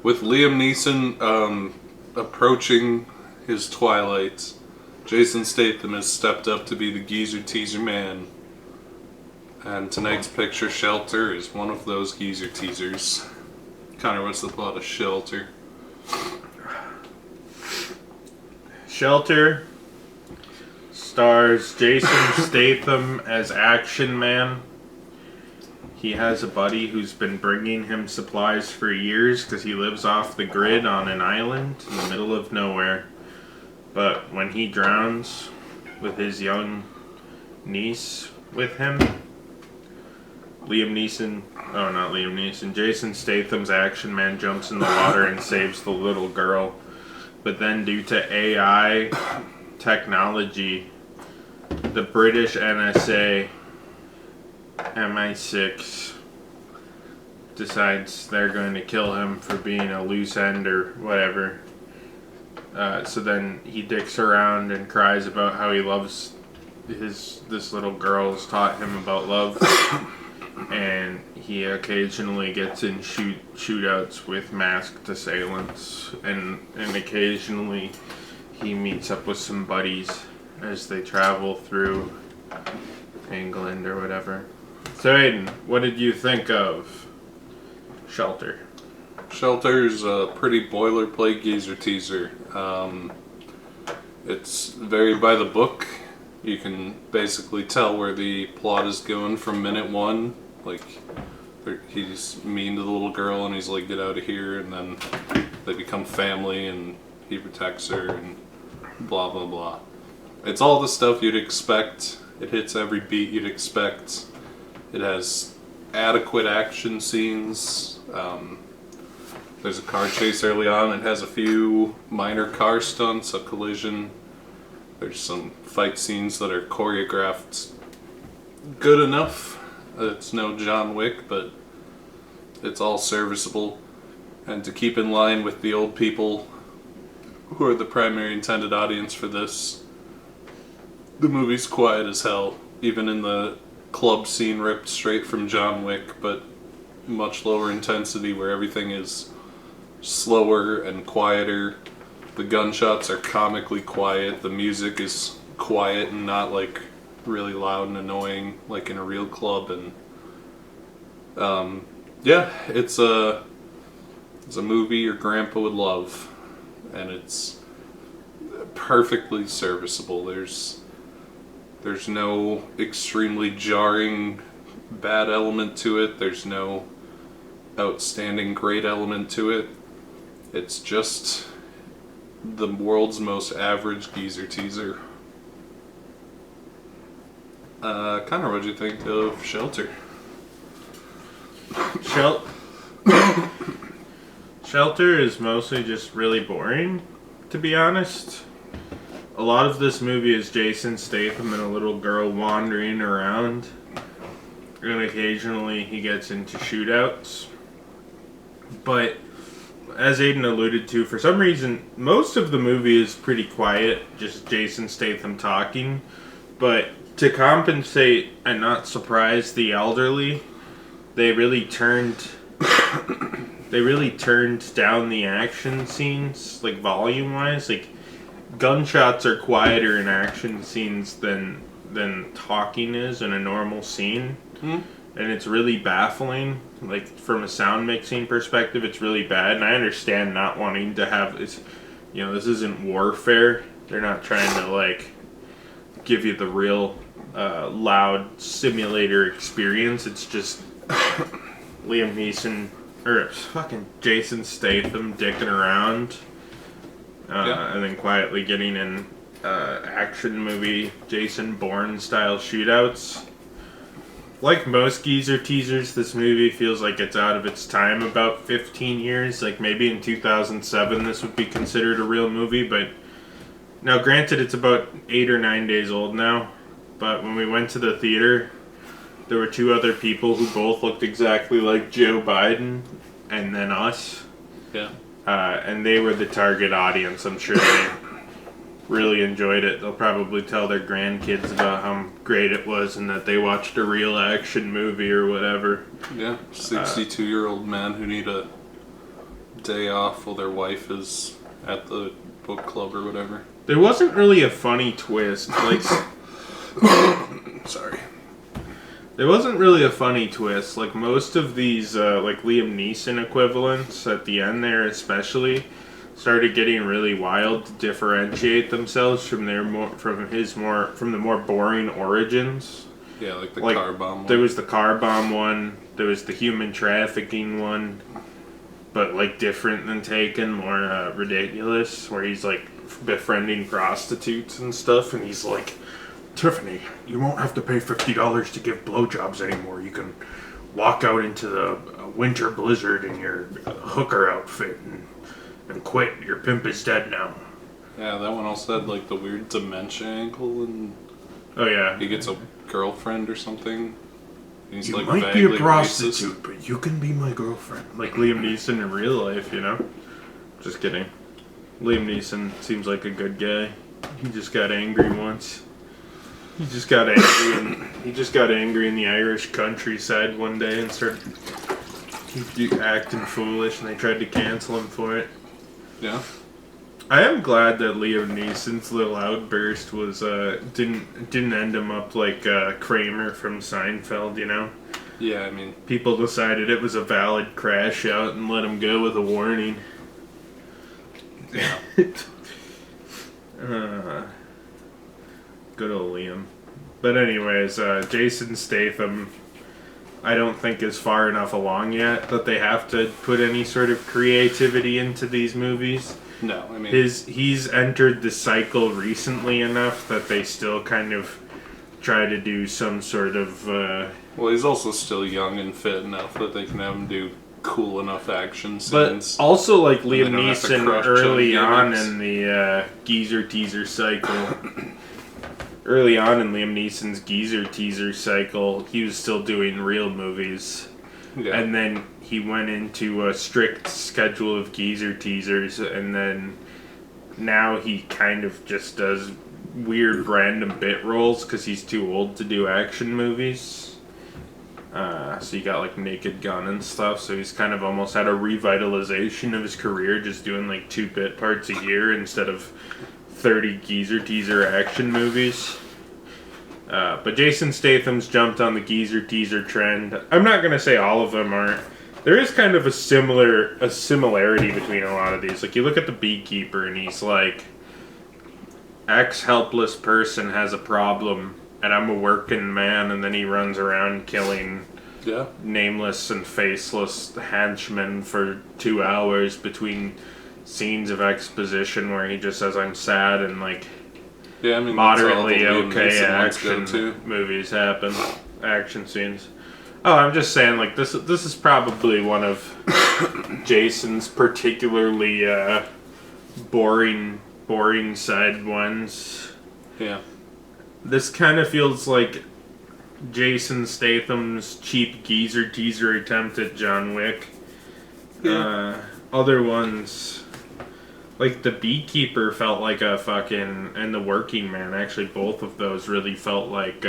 With Liam Neeson approaching his twilight, Jason Statham has stepped up to be the geezer teaser man. And tonight's picture, Shelter, is one of those geezer teasers. Connor, what's the plot of Shelter? Shelter stars Jason Statham as Action Man. He has a buddy who's been bringing him supplies for years because he lives off the grid on an island in the middle of nowhere. But when he drowns with his young niece with him, Jason Statham's Action Man jumps in the water and saves the little girl. But then due to AI technology, the British NSA MI6 decides they're going to kill him for being a loose end or whatever. So then he dicks around and cries about how he loves this little girl's taught him about love. And he occasionally gets in shootouts with masked assailants, and occasionally he meets up with some buddies as they travel through England or whatever. So Aiden, what did you think of Shelter? Shelter's a pretty boilerplate geezer teaser. It's very by the book. You can basically tell where the plot is going from minute one. Like, he's mean to the little girl and he's like, get out of here, and then they become family and he protects her and blah blah blah. It's all the stuff you'd expect. It hits every beat you'd expect. It has adequate action scenes. There's a car chase early on. It has a few minor car stunts, a collision. There's some fight scenes that are choreographed good enough. It's no John Wick, but it's all serviceable. And to keep in line with the old people who are the primary intended audience for this, the movie's quiet as hell. Even in the club scene ripped straight from John Wick, but much lower intensity where everything is slower and quieter. The gunshots are comically quiet. The music is quiet and not like really loud and annoying like in a real club. And it's a movie your grandpa would love, and it's perfectly serviceable. There's no extremely jarring bad element to it. There's no outstanding great element to it. It's just the world's most average geezer teaser. Connor, what'd you think of Shelter? Shelter is mostly just really boring, to be honest. A lot of this movie is Jason Statham and a little girl wandering around, and occasionally he gets into shootouts. But as Aiden alluded to, for some reason, most of the movie is pretty quiet, just Jason Statham talking. But to compensate and not surprise the elderly, they really turned down the action scenes, like volume-wise. Like, gunshots are quieter in action scenes than talking is in a normal scene. And it's really baffling. Like, from a sound mixing perspective, it's really bad. And I understand not wanting to have this, this isn't warfare. They're not trying to, like, give you the real loud simulator experience. It's just Liam Neeson, or fucking Jason Statham dicking around. And then quietly getting in action movie Jason Bourne style shootouts. Like most geezer teasers, this movie feels like it's out of its time about 15 years. Like, maybe in 2007 this would be considered a real movie, but now granted it's about 8 or 9 days old now. But when we went to the theater, there were two other people who both looked exactly like Joe Biden, and then us. Yeah. And they were the target audience. I'm sure they really enjoyed it. They'll probably tell their grandkids about how great it was and that they watched a real action movie or whatever. Yeah, 62-year-old men who need a day off while their wife is at the book club or whatever. There wasn't really a funny twist. Like, Sorry. there wasn't really a funny twist. Like most of these, like Liam Neeson equivalents at the end there, especially, started getting really wild to differentiate themselves from the more boring origins. Yeah, like the car bomb one. There was the car bomb one. There was the human trafficking one, but like different than Taken, more ridiculous, where he's like befriending prostitutes and stuff, and he's like, Tiffany, you won't have to pay $50 to give blowjobs anymore. You can walk out into the winter blizzard in your hooker outfit and quit. Your pimp is dead now. Yeah, that one also had like the weird dementia angle, and Oh yeah, he gets a girlfriend or something. He's you like might be a vaguely prostitute, racist. but you can be my girlfriend. Like Liam Neeson in real life, you know? Just kidding. Liam Neeson seems like a good guy. He just got angry once. He just got angry in the Irish countryside one day and started acting foolish, and they tried to cancel him for it. Yeah. I am glad that Liam Neeson's little outburst was didn't end him up like Kramer from Seinfeld, you know? Yeah, I mean, People decided it was a valid crash out and let him go with a warning. yeah. Good old Liam. But anyways, Jason Statham, I don't think is far enough along yet that they have to put any sort of creativity into these movies. No, I mean, He's entered the cycle recently enough that they still kind of try to do some sort of well, he's also still young and fit enough that they can have him do cool enough action but scenes. also like they Liam don't have to Neeson crush early chili on gimmicks. in the geezer teaser cycle. Early on in Liam Neeson's geezer teaser cycle, he was still doing real movies. Yeah. And then he went into a strict schedule of geezer teasers, and then now he kind of just does weird random bit roles because he's too old to do action movies. So you got like Naked Gun and stuff, so he's kind of almost had a revitalization of his career, just doing like 2 bit parts a year instead of 30 geezer teaser action movies. But Jason Statham's jumped on the geezer teaser trend. I'm not gonna say all of them aren't. There is kind of a similarity between a lot of these. Like you look at the Beekeeper and he's like, X helpless person has a problem and I'm a working man, and then he runs around killing Yeah. nameless and faceless henchmen for 2 hours between scenes of exposition where he just says I'm sad and like Yeah, I mean, moderately that's all the Liam okay Neeson ones go action to. movies happen, action scenes. Oh, I'm just saying, like this is probably one of Jason's particularly boring side ones. Yeah. This kind of feels like Jason Statham's cheap geezer teaser attempt at John Wick. Yeah. Other ones, like the Beekeeper felt like a fucking, and the Working Man, actually both of those really felt like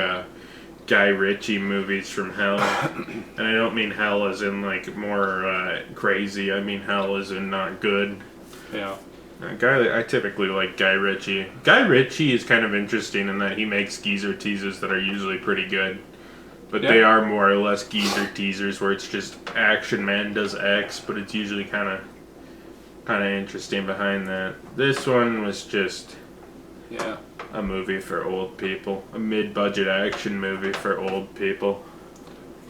Guy Ritchie movies from hell. And I don't mean hell as in like more crazy, I mean hell as in not good. Yeah. I typically like Guy Ritchie. Guy Ritchie is kind of interesting in that he makes geezer teasers that are usually pretty good. But they are more or less geezer teasers where it's just Action Man does X, but it's usually kind of interesting behind that. This one was just a movie for old people. A mid-budget action movie for old people.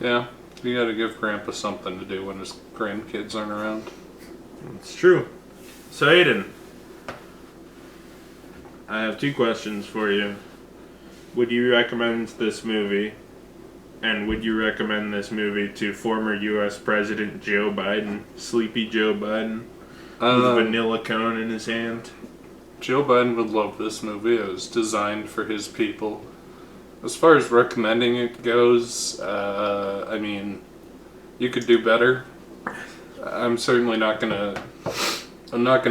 Yeah. You gotta give Grandpa something to do when his grandkids aren't around. It's true. So Aiden, I have 2 questions for you. Would you recommend this movie? And would you recommend this movie to former U.S. President Joe Biden? Sleepy Joe Biden? With a vanilla cone in his hand? Joe Biden would love this movie. It was designed for his people. As far as recommending it goes, I mean, you could do better. I'm certainly not gonna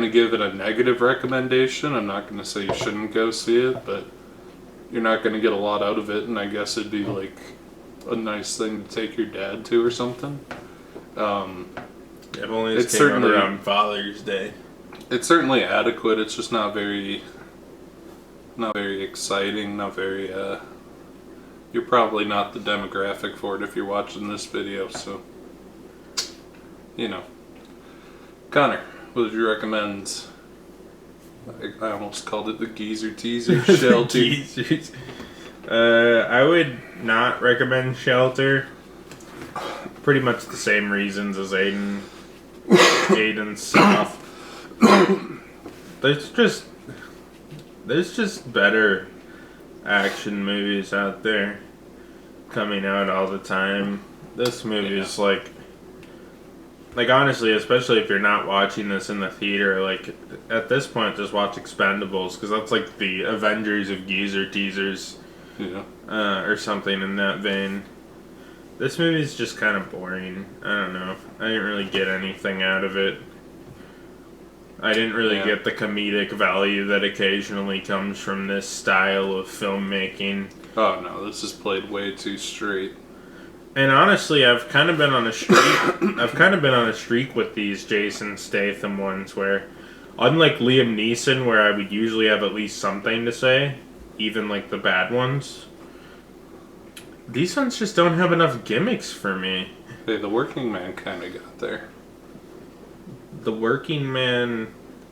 give it a negative recommendation. I'm not gonna say you shouldn't go see it, but you're not gonna get a lot out of it, and I guess it'd be like a nice thing to take your dad to or something. If only It's this came out certainly- around Father's Day. It's certainly adequate. It's just not very exciting. Not very. You're probably not the demographic for it if you're watching this video. So, you know, Connor, what would you recommend? I almost called it the geezer teaser. Shelter. Teasers. I would not recommend Shelter. Pretty much the same reasons as Aiden's stuff. There's just better action movies out there coming out all the time. This movie is like honestly, especially if you're not watching this in the theater, like at this point just watch Expendables, because that's like the Avengers of geezer teasers. Yeah. Or something in that vein. This movie is just kind of boring. I don't know. I didn't really get anything out of it. I didn't really get the comedic value that occasionally comes from this style of filmmaking. Oh no, this is played way too straight. And honestly, I've kind of been on a streak with these Jason Statham ones where, unlike Liam Neeson, where I would usually have at least something to say, even like the bad ones, these ones just don't have enough gimmicks for me. Hey, the working man kind of got there. The Working Man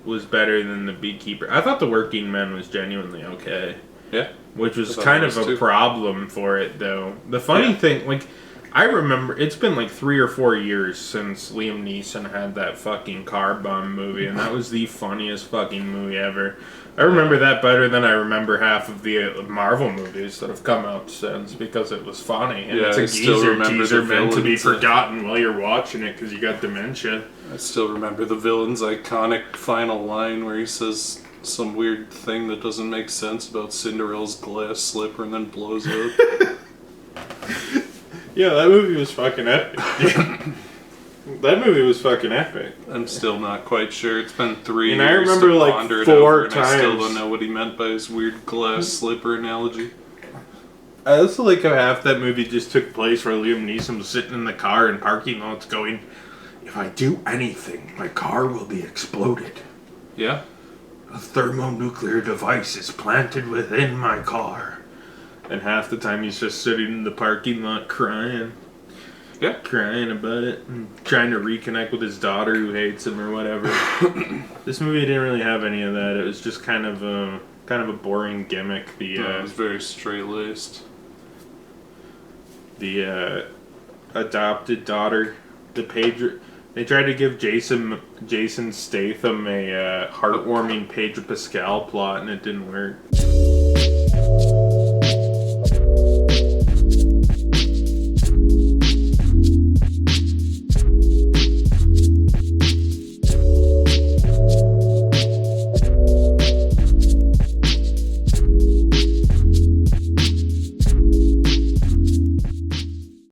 was better than The Beekeeper. I thought The Working Man was genuinely okay. Yeah. Which was I thought kind it of was a too. problem for it, though. The funny thing, like, I remember, it's been like 3 or 4 years since Liam Neeson had that fucking car bomb movie, and that was the funniest fucking movie ever. I remember that better than I remember half of the Marvel movies that have come out since, because it was funny. And Yeah, it's a I still geezer remember teaser the meant to be villains. forgotten while you're watching it because you got dementia. I still remember the villain's iconic final line where he says some weird thing that doesn't make sense about Cinderella's glass slipper and then blows up. Yeah, that movie was fucking epic. That movie was fucking epic. I'm still not quite sure. It's been 3 And years I remember, to like, ponder it 4 over, and I still times. don't know what he meant by his weird glass slipper analogy. I also like how half that movie just took place where Liam Neeson was sitting in the car in parking lots going, "If I do anything, my car will be exploded. Yeah? A thermonuclear device is planted within my car." And half the time he's just sitting in the parking lot crying. Yeah. Crying about it and trying to reconnect with his daughter who hates him or whatever. This movie didn't really have any of that. It was just kind of a boring gimmick. It was very straight-laced. The adopted daughter, they tried to give Jason Statham a heartwarming Pedro Pascal plot, and it didn't work.